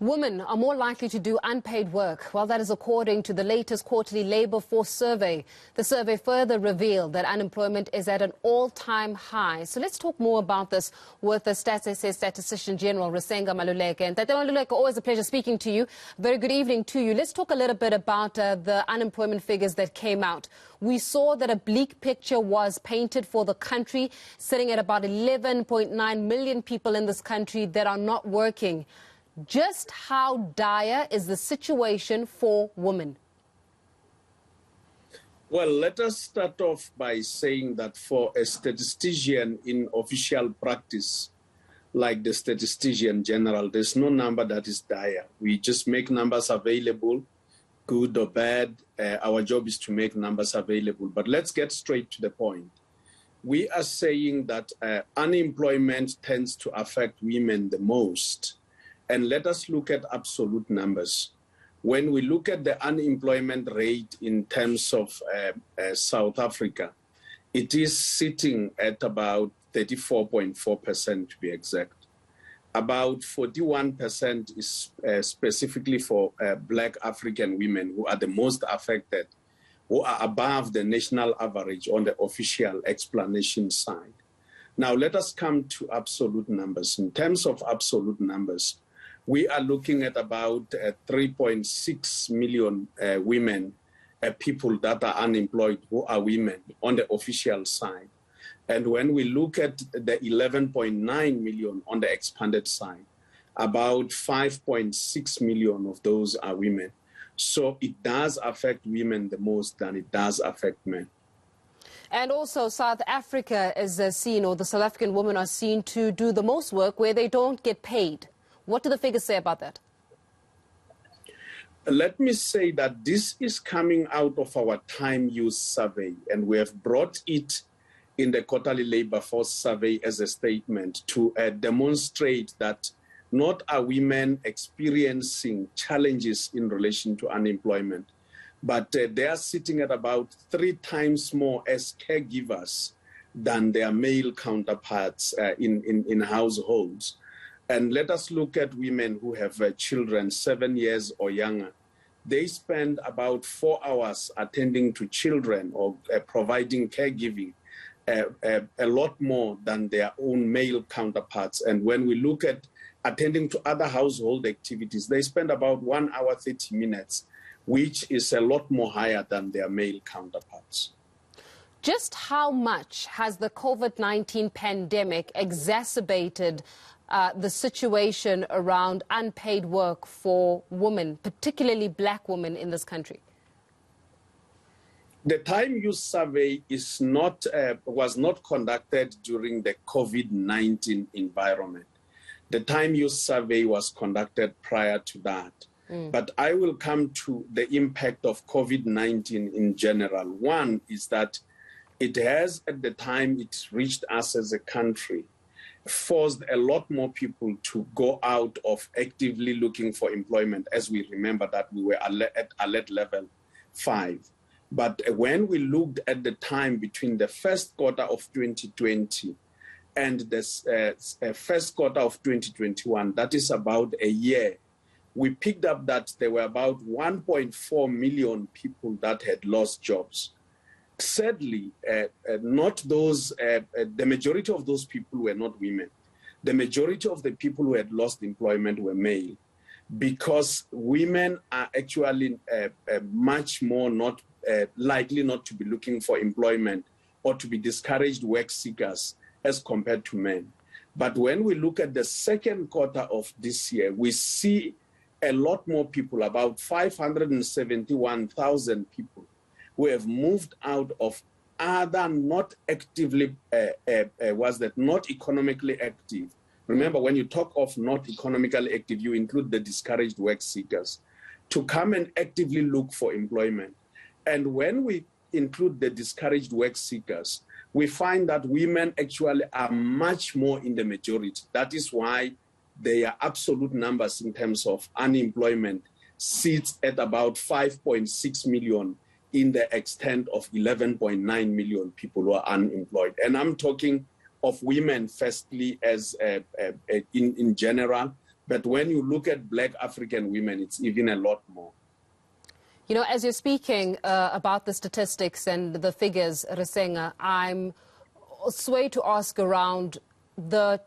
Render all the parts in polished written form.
Women are more likely to do unpaid work. Well, that is according to the latest quarterly labour force survey. The survey further revealed that unemployment is at an all-time high. So let's talk more about this with the Statistician-General, Risenga, Maluleke. And Tate Maluleke, always a pleasure speaking to you. Very good evening to you. Let's talk a little bit about the unemployment figures that came out. We saw that a bleak picture was painted for the country, sitting at about 11.9 million people in this country that are not working. Just how dire is the situation for women? Well, let us start off by saying that for a statistician in official practice, like the Statistician-General, there's no number that is dire. We just make numbers available, good or bad. Our job is to make numbers available. But let's get straight to the point. We are saying that unemployment tends to affect women the most. And let us look at absolute numbers. When we look at the unemployment rate in terms of South Africa, it is sitting at about 34.4% to be exact. About 41% is specifically for Black African women who are the most affected, who are above the national average on the official explanation side. Now, let us come to absolute numbers. In terms of absolute numbers, we are looking at about 3.6 million women, people that are unemployed who are women on the official side. And when we look at the 11.9 million on the expanded side, about 5.6 million of those are women. So it does affect women the most than it does affect men. And also South Africa is seen, or the South African women are seen to do the most work where they don't get paid. What do the figures say about that? Let me say that this is coming out of our time use survey, and we have brought it in the quarterly labor force survey as a statement to demonstrate that not are women experiencing challenges in relation to unemployment, but they are sitting at about 3 times more as caregivers than their male counterparts in households. And let us look at women who have children 7 years or younger. They spend about 4 hours attending to children or providing caregiving, a lot more than their own male counterparts. And when we look at attending to other household activities, they spend about 1 hour 30 minutes, which is a lot more higher than their male counterparts. Just how much has the COVID-19 pandemic exacerbated the situation around unpaid work for women, particularly Black women in this country? The time use survey is was not conducted during the COVID-19 environment. The time use survey was conducted prior to that. But I will come to the impact of COVID-19 in general. One is that it has, at the time it reached us as a country, forced a lot more people to go out of actively looking for employment, as we remember that we were at alert level 5. But when we looked at the time between the first quarter of 2020 and the first quarter of 2021, that is about a year, we picked up that there were about 1.4 million people that had lost jobs. Sadly, not those, the majority of those people were not women. The majority of the people who had lost employment were male, because women are actually much more not likely not to be looking for employment or to be discouraged work seekers as compared to men. But when we look at the second quarter of this year, we see a lot more people, about 571,000 people, who have moved out of other not actively, not economically active. Remember, when you talk of not economically active, you include the discouraged work seekers, to come and actively look for employment. And when we include the discouraged work seekers, we find that women actually are much more in the majority. That is why their absolute numbers in terms of unemployment sits at about 5.6 million in the extent of 11.9 million people who are unemployed. And I'm talking of women firstly as in general, But when you look at black African women, it's even a lot more. You know, as you're speaking about the statistics and the figures, Risenga, I'm swayed to ask around the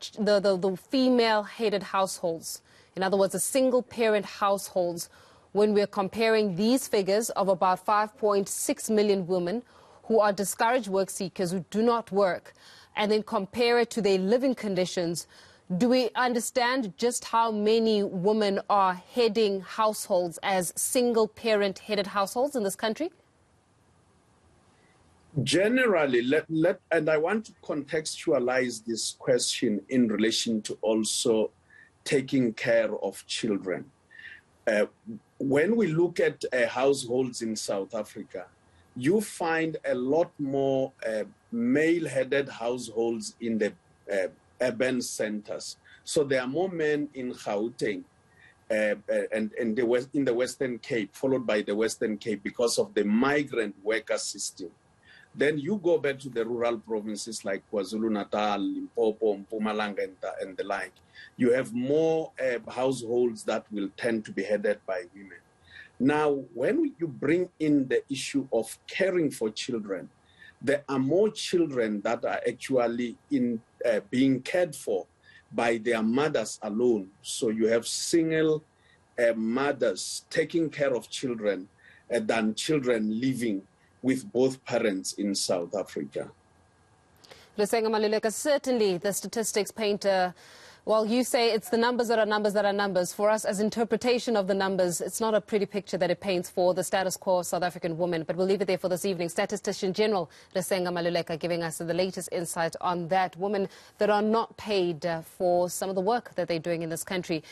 female-headed households. In other words, the single-parent households, when we're comparing these figures of about 5.6 million women who are discouraged work seekers who do not work, and then compare it to their living conditions. Do we understand just how many women are heading households as single-parent headed households in this country? Generally, and I want to contextualize this question in relation to also taking care of children. When we look at households in South Africa, you find a lot more male-headed households in the urban centers. So there are more men in Gauteng and in the Western Cape, followed by the Western Cape because of the migrant worker system. Then you go back to the rural provinces like KwaZulu-Natal, Limpopo, Mpumalanga, and the like. You have more households that will tend to be headed by women. Now, when you bring in the issue of caring for children, there are more children that are actually being cared for by their mothers alone. So you have single mothers taking care of children than children living with both parents in South Africa. Risenga Maluleke, certainly the statistics paint well, you say it's the numbers that are numbers that are numbers. For us, as interpretation of the numbers, it's not a pretty picture that it paints for the status quo of South African women. But we'll leave it there for this evening. Statistician-General Risenga Maluleke giving us the latest insight on that. Women that are not paid for some of the work that they're doing in this country.